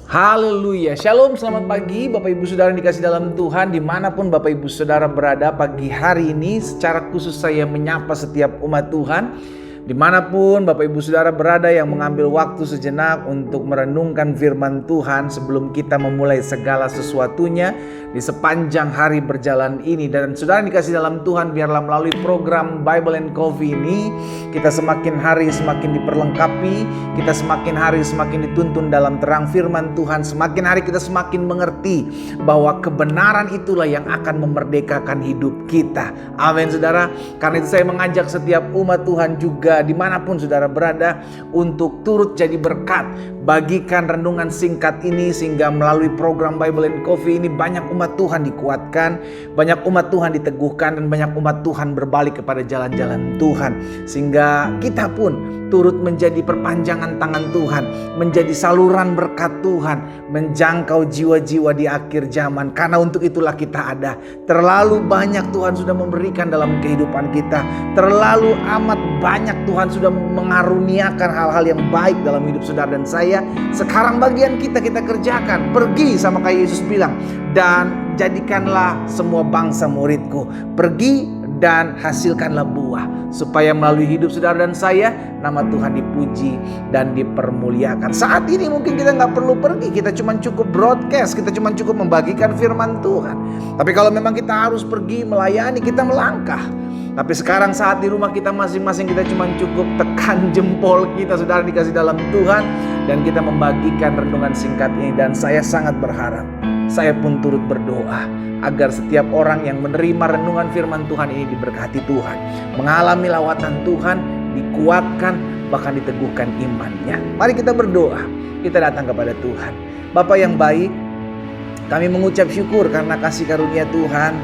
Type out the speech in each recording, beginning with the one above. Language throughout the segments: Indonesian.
Haleluya, Shalom, selamat pagi Bapak Ibu Saudara yang dikasih dalam Tuhan. Dimanapun Bapak Ibu Saudara berada pagi hari ini, secara khusus saya menyapa setiap umat Tuhan. Dimanapun Bapak Ibu Saudara berada yang mengambil waktu sejenak untuk merenungkan firman Tuhan sebelum kita memulai segala sesuatunya di sepanjang hari berjalan ini. Dan saudara yang dikasih dalam Tuhan, biarlah melalui program Bible and Coffee ini kita semakin hari semakin diperlengkapi, kita semakin hari semakin dituntun dalam terang firman Tuhan, semakin hari kita semakin mengerti bahwa kebenaran itulah yang akan memerdekakan hidup kita. Amin saudara. Karena itu saya mengajak setiap umat Tuhan juga dimanapun saudara berada untuk turut jadi berkat. Bagikan renungan singkat ini sehingga melalui program Bible and Coffee ini banyak umat Tuhan dikuatkan, banyak umat Tuhan diteguhkan, dan banyak umat Tuhan berbalik kepada jalan-jalan Tuhan. Sehingga kita pun turut menjadi perpanjangan tangan Tuhan, menjadi saluran berkat Tuhan, menjangkau jiwa-jiwa di akhir zaman. Karena untuk itulah kita ada. Terlalu banyak Tuhan sudah memberikan dalam kehidupan kita. Terlalu amat banyak Tuhan sudah mengaruniakan hal-hal yang baik dalam hidup saudara dan saya. Sekarang bagian kita kerjakan. Pergi sama kayak Yesus bilang, dan jadikanlah semua bangsa muridku. Pergi dan hasilkanlah buah, supaya melalui hidup saudara dan saya nama Tuhan dipuji dan dipermuliakan. Saat ini mungkin kita nggak perlu pergi, kita cuma cukup broadcast, kita cuma cukup membagikan firman Tuhan. Tapi kalau memang kita harus pergi melayani, kita melangkah. Tapi sekarang saat di rumah kita masing-masing, kita cuma cukup tekan jempol kita saudara dikasih dalam Tuhan, dan kita membagikan renungan singkat ini. Dan saya sangat berharap, saya pun turut berdoa agar setiap orang yang menerima renungan firman Tuhan ini diberkati Tuhan, mengalami lawatan Tuhan, dikuatkan, bahkan diteguhkan imannya. Mari kita berdoa, kita datang kepada Tuhan. Bapa yang baik, kami mengucap syukur karena kasih karunia Tuhan,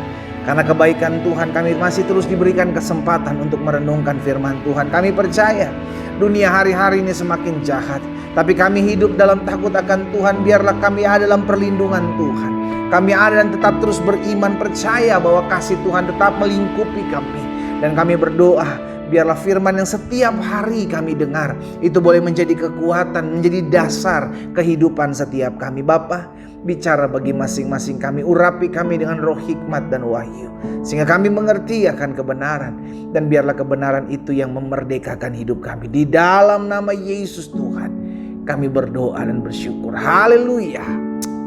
karena kebaikan Tuhan. Kami masih terus diberikan kesempatan untuk merenungkan firman Tuhan. Kami percaya dunia hari-hari ini semakin jahat, tapi kami hidup dalam takut akan Tuhan. Biarlah kami ada dalam perlindungan Tuhan. Kami ada dan tetap terus beriman, percaya bahwa kasih Tuhan tetap melingkupi kami. Dan kami berdoa, biarlah firman yang setiap hari kami dengar itu boleh menjadi kekuatan, menjadi dasar kehidupan setiap kami. Bapa, bicara bagi masing-masing kami, urapi kami dengan roh hikmat dan wahyu, sehingga kami mengerti akan kebenaran. Dan biarlah kebenaran itu yang memerdekakan hidup kami. Di dalam nama Yesus Tuhan kami berdoa dan bersyukur. Haleluya.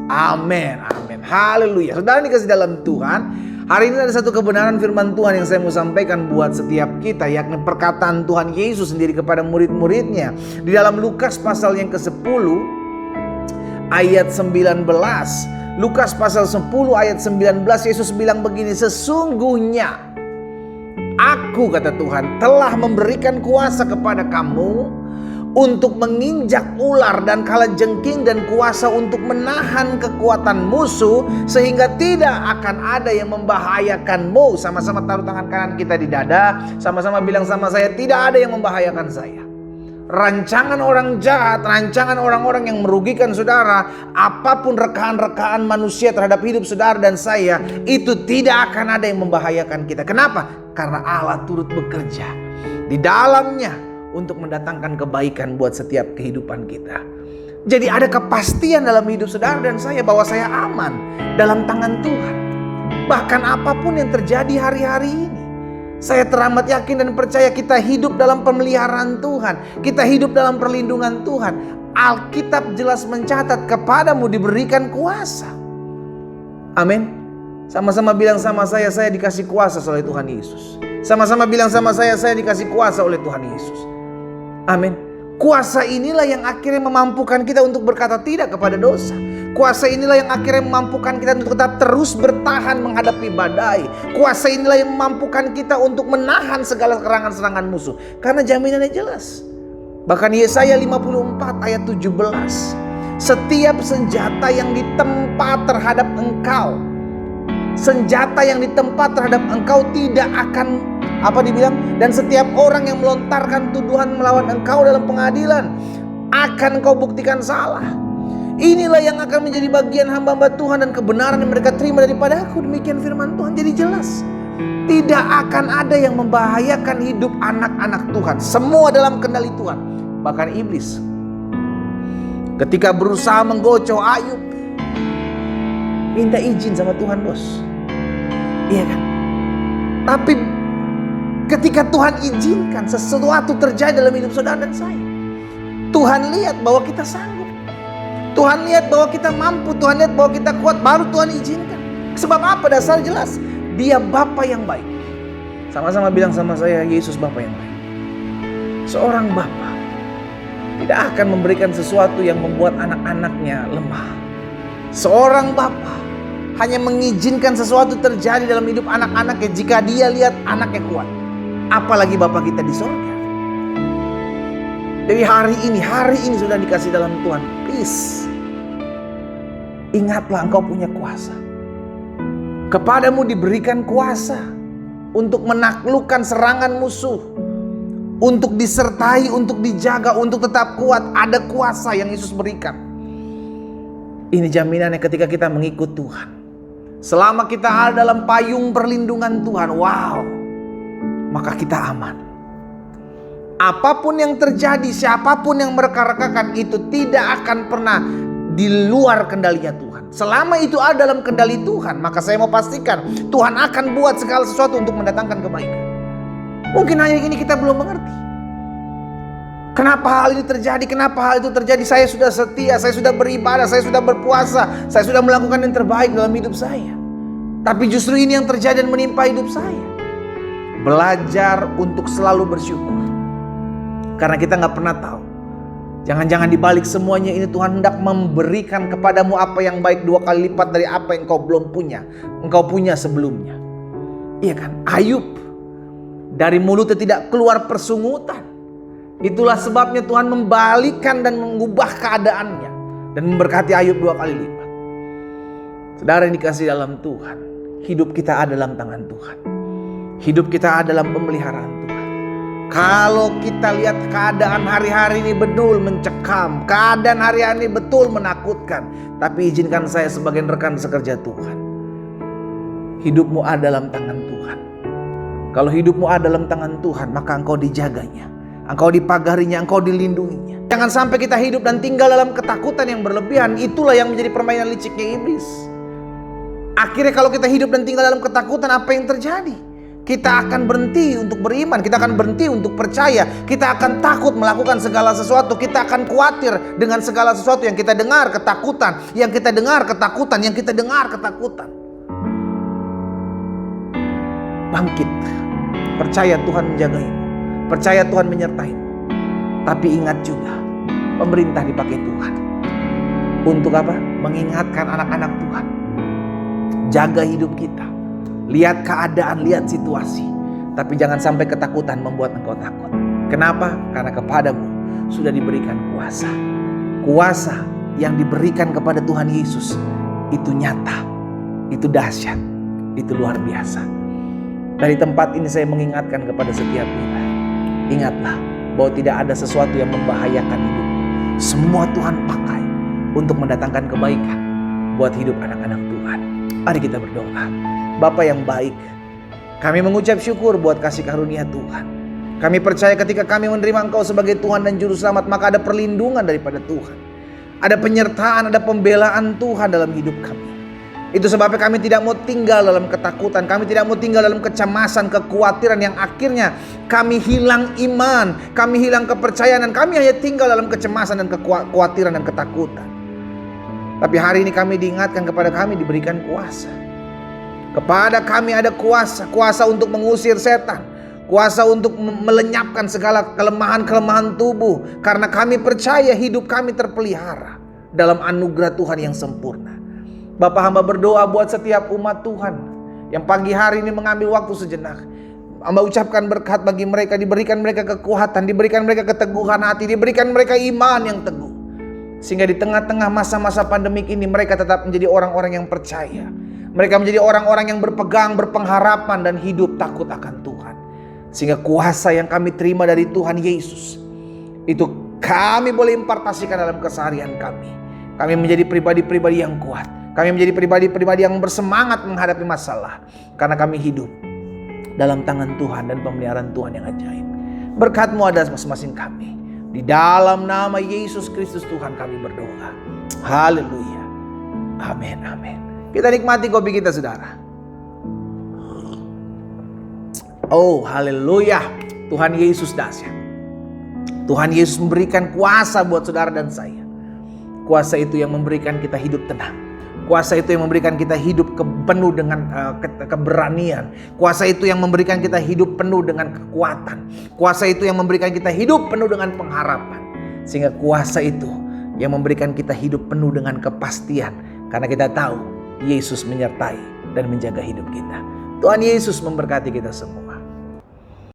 Amin. Amin. Haleluya. Saudara dikasih dalam Tuhan, hari ini ada satu kebenaran firman Tuhan yang saya mau sampaikan buat setiap kita, yakni perkataan Tuhan Yesus sendiri kepada murid-muridnya. Di dalam Lukas pasal yang ke-10 ayat 19. Lukas pasal 10 ayat 19, Yesus bilang begini, sesungguhnya Aku, kata Tuhan, telah memberikan kuasa kepada kamu untuk menginjak ular dan kalajengking, dan kuasa untuk menahan kekuatan musuh, sehingga tidak akan ada yang membahayakanmu. Sama-sama taruh tangan kanan kita di dada, sama-sama bilang sama saya, tidak ada yang membahayakan saya. Rancangan orang jahat, rancangan orang-orang yang merugikan saudara, apapun rekaan-rekaan manusia terhadap hidup saudara dan saya, itu tidak akan ada yang membahayakan kita. Kenapa? Karena Allah turut bekerja di dalamnya untuk mendatangkan kebaikan buat setiap kehidupan kita. Jadi ada kepastian dalam hidup saudara dan saya bahwa saya aman dalam tangan Tuhan. Bahkan apapun yang terjadi hari-hari ini, saya teramat yakin dan percaya kita hidup dalam pemeliharaan Tuhan. Kita hidup dalam perlindungan Tuhan. Alkitab jelas mencatat, kepadamu diberikan kuasa. Amin. Sama-sama bilang sama saya dikasih kuasa oleh Tuhan Yesus. Sama-sama bilang sama saya dikasih kuasa oleh Tuhan Yesus. Amin. Kuasa inilah yang akhirnya memampukan kita untuk berkata tidak kepada dosa. Kuasa inilah yang akhirnya memampukan kita untuk tetap terus bertahan menghadapi badai. Kuasa inilah yang memampukan kita untuk menahan segala serangan-serangan musuh. Karena jaminannya jelas. Bahkan Yesaya 54 ayat 17. Setiap senjata yang ditempa terhadap engkau, senjata yang ditempa terhadap engkau tidak akan dan setiap orang yang melontarkan tuduhan melawan engkau dalam pengadilan akan kau buktikan salah. Inilah yang akan menjadi bagian hamba-hamba Tuhan dan kebenaran yang mereka terima daripada aku. Demikian firman Tuhan. Jadi jelas, tidak akan ada yang membahayakan hidup anak-anak Tuhan. Semua dalam kendali Tuhan. Bahkan iblis Ketika berusaha menggocok Ayub, minta izin sama Tuhan, bos. Iya kan? Tapi ketika Tuhan izinkan sesuatu terjadi dalam hidup saudara dan saya, Tuhan lihat bahwa kita sanggup, Tuhan lihat bahwa kita mampu, Tuhan lihat bahwa kita kuat, baru Tuhan izinkan. Sebab apa? Dasar jelas, Dia Bapa yang baik. Sama-sama bilang sama saya, Yesus Bapa yang baik. Seorang Bapa tidak akan memberikan sesuatu yang membuat anak-anaknya lemah. Seorang Bapa hanya mengizinkan sesuatu terjadi dalam hidup anak-anaknya jika Dia lihat anaknya kuat. Apalagi Bapa kita di sorga. Jadi hari ini sudah dikasih dalam Tuhan. Please, ingatlah engkau punya kuasa. Kepadamu diberikan kuasa untuk menaklukkan serangan musuh, untuk disertai, untuk dijaga, untuk tetap kuat. Ada kuasa yang Yesus berikan. Ini jaminannya ketika kita mengikut Tuhan. Selama kita ada dalam payung perlindungan Tuhan, wow, maka kita aman. Apapun yang terjadi, siapapun yang mereka-rekakan, itu tidak akan pernah di luar kendalinya Tuhan. Selama itu ada dalam kendali Tuhan, maka saya mau pastikan Tuhan akan buat segala sesuatu untuk mendatangkan kebaikan. Mungkin hanya ini kita belum mengerti. Kenapa hal ini terjadi? Kenapa hal itu terjadi? Saya sudah setia, saya sudah beribadah, saya sudah berpuasa, saya sudah melakukan yang terbaik dalam hidup saya. Tapi justru ini yang terjadi dan menimpa hidup saya. Belajar untuk selalu bersyukur. Karena kita gak pernah tahu. Jangan-jangan dibalik semuanya ini Tuhan hendak memberikan kepadamu apa yang baik 2 kali lipat dari apa yang engkau belum punya. Engkau punya sebelumnya. Iya kan? Ayub, dari mulutnya tidak keluar persungutan. Itulah sebabnya Tuhan membalikkan dan mengubah keadaannya. Dan memberkati Ayub 2 kali lipat. Saudara yang dikasih dalam Tuhan, hidup kita ada dalam tangan Tuhan. Hidup kita ada dalam pemeliharaan Tuhan. Kalau kita lihat keadaan hari-hari ini betul mencekam, keadaan hari-hari ini betul menakutkan, tapi izinkan saya sebagai rekan sekerja Tuhan, hidupmu ada dalam tangan Tuhan. Kalau hidupmu ada dalam tangan Tuhan, maka engkau dijaganya, engkau dipagarinya, engkau dilindunginya. Jangan sampai kita hidup dan tinggal dalam ketakutan yang berlebihan. Itulah yang menjadi permainan liciknya iblis. Akhirnya kalau kita hidup dan tinggal dalam ketakutan, apa yang terjadi? Kita akan berhenti untuk beriman, kita akan berhenti untuk percaya, kita akan takut melakukan segala sesuatu, kita akan khawatir dengan segala sesuatu yang kita dengar, ketakutan, yang kita dengar, ketakutan, yang kita dengar, ketakutan. Bangkit, percaya Tuhan menjagaimu, percaya Tuhan menyertaimu. Tapi ingat juga, pemerintah dipakai Tuhan. Untuk apa? Mengingatkan anak-anak Tuhan. Jaga hidup kita. Lihat keadaan, lihat situasi. Tapi jangan sampai ketakutan membuat engkau takut. Kenapa? Karena kepadamu sudah diberikan kuasa. Kuasa yang diberikan kepada Tuhan Yesus itu nyata, itu dahsyat, itu luar biasa. Dari tempat ini saya mengingatkan kepada setiap kita. Ingatlah bahwa tidak ada sesuatu yang membahayakan hidupmu. Semua Tuhan pakai untuk mendatangkan kebaikan buat hidup anak-anak Tuhan. Mari kita berdoa. Bapa yang baik, kami mengucap syukur buat kasih karunia Tuhan. Kami percaya ketika kami menerima Engkau sebagai Tuhan dan Juru Selamat, maka ada perlindungan daripada Tuhan. Ada penyertaan, ada pembelaan Tuhan dalam hidup kami. Itu sebabnya kami tidak mau tinggal dalam ketakutan. Kami tidak mau tinggal dalam kecemasan, kekhawatiran yang akhirnya kami hilang iman, kami hilang kepercayaan, dan kami hanya tinggal dalam kecemasan dan kekhawatiran dan ketakutan. Tapi hari ini kami diingatkan, kepada kami diberikan kuasa. Kepada kami ada kuasa, kuasa untuk mengusir setan, kuasa untuk melenyapkan segala kelemahan-kelemahan tubuh. Karena kami percaya hidup kami terpelihara dalam anugerah Tuhan yang sempurna. Bapa, hamba berdoa buat setiap umat Tuhan yang pagi hari ini mengambil waktu sejenak. Hamba ucapkan berkat bagi mereka, diberikan mereka kekuatan, diberikan mereka keteguhan hati, diberikan mereka iman yang teguh. Sehingga di tengah-tengah masa-masa pandemik ini mereka tetap menjadi orang-orang yang percaya. Mereka menjadi orang-orang yang berpegang, berpengharapan, dan hidup takut akan Tuhan. Sehingga kuasa yang kami terima dari Tuhan Yesus, itu kami boleh impartasikan dalam keseharian kami. Kami menjadi pribadi-pribadi yang kuat. Kami menjadi pribadi-pribadi yang bersemangat menghadapi masalah. Karena kami hidup dalam tangan Tuhan dan pemeliharaan Tuhan yang ajaib. Berkat-Mu ada masing-masing kami. Di dalam nama Yesus Kristus Tuhan kami berdoa. Haleluya. Amin, amin. Kita nikmati kopi kita, saudara. Oh, haleluya. Tuhan Yesus dahsyat. Tuhan Yesus memberikan kuasa buat saudara dan saya. Kuasa itu yang memberikan kita hidup tenang. Kuasa itu yang memberikan kita hidup penuh dengan keberanian. Kuasa itu yang memberikan kita hidup penuh dengan kekuatan. Kuasa itu yang memberikan kita hidup penuh dengan pengharapan. Sehingga kuasa itu yang memberikan kita hidup penuh dengan kepastian. Karena kita tahu Yesus menyertai dan menjaga hidup kita. Tuhan Yesus memberkati kita semua.